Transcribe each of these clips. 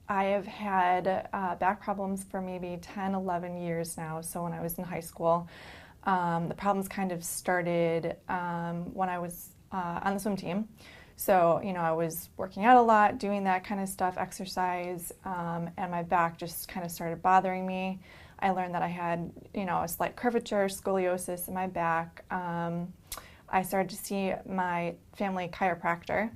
I have had back problems for maybe 10, 11 years now. So when I was in high school, the problems kind of started when I was on the swim team. So, I was working out a lot, doing that kind of stuff, exercise, and my back just kind of started bothering me. I learned that I had, a slight curvature, scoliosis in my back. I started to see my family chiropractor.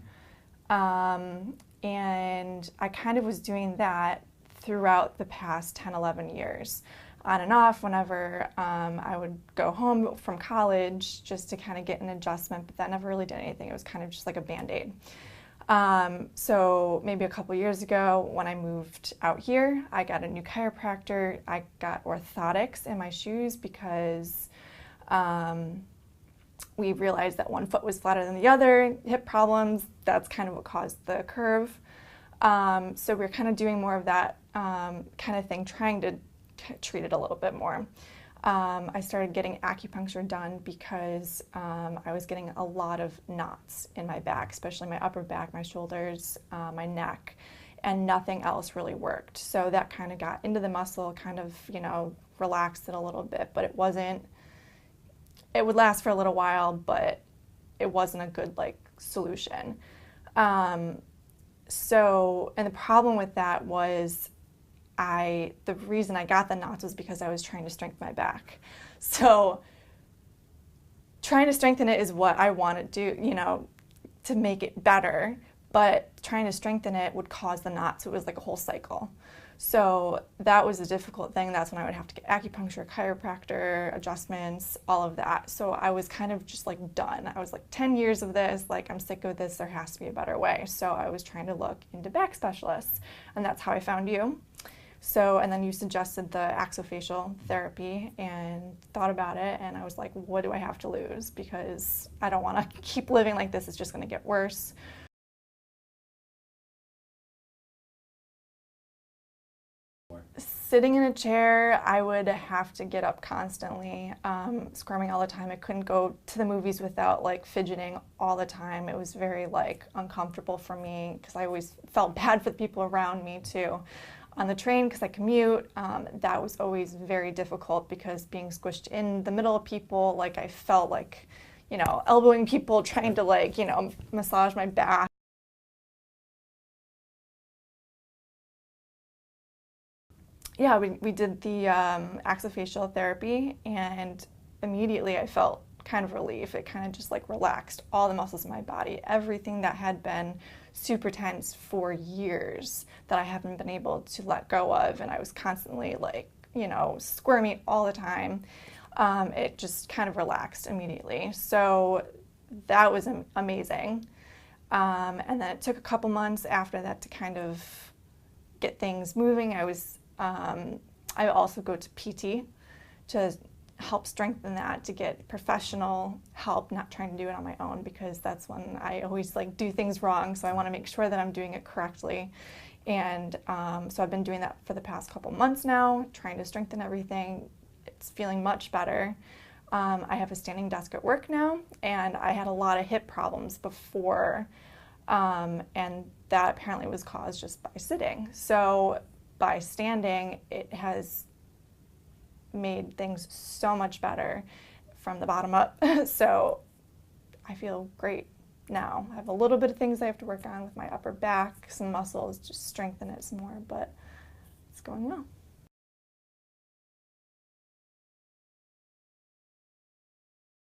And I kind of was doing that throughout the past 10, 11 years, on and off whenever I would go home from college just to kind of get an adjustment, but that never really did anything. It was kind of just like a Band-Aid. So maybe a couple years ago when I moved out here, I got a new chiropractor. I got orthotics in my shoes because we realized that one foot was flatter than the other, hip problems, that's kind of what caused the curve. So we're kind of doing more of that kind of thing, trying to treat it a little bit more. I started getting acupuncture done because I was getting a lot of knots in my back, especially my upper back, my shoulders, my neck, and nothing else really worked. So that kind of got into the muscle, kind of, relaxed it a little bit, but it would last for a little while, but it wasn't a good solution. And the problem with that was the reason I got the knots was because I was trying to strengthen my back. So trying to strengthen it is what I want to do, to make it better, but trying to strengthen it would cause the knots. So it was like a whole cycle. So that was a difficult thing. That's when I would have to get acupuncture, chiropractor, adjustments, all of that. So I was kind of just done. I was 10 years of this, I'm sick of this, there has to be a better way. So I was trying to look into back specialists, and that's how I found you. So, and then you suggested the axofascial therapy and thought about it, and I was like, what do I have to lose? Because I don't want to keep living like this, it's just going to get worse. Sitting in a chair, I would have to get up constantly, squirming all the time. I couldn't go to the movies without fidgeting all the time. It was very uncomfortable for me because I always felt bad for the people around me too. On the train, because I commute, that was always very difficult because being squished in the middle of people, I felt elbowing people, trying to massage my back. Yeah, we did the axofascial therapy, and immediately I felt kind of relief. It kind of just relaxed all the muscles in my body, everything that had been super tense for years that I haven't been able to let go of, and I was constantly squirmy all the time. It just kind of relaxed immediately. So that was amazing. And then it took a couple months after that to kind of get things moving. I also go to PT to help strengthen that, to get professional help, not trying to do it on my own, because that's when I always do things wrong. So I want to make sure that I'm doing it correctly. And so I've been doing that for the past couple months now, trying to strengthen everything. It's feeling much better. I have a standing desk at work now, and I had a lot of hip problems before, and that apparently was caused just by sitting. So by standing, it has made things so much better from the bottom up. So I feel great now. I have a little bit of things I have to work on with my upper back, some muscles, just strengthen it some more, but it's going well.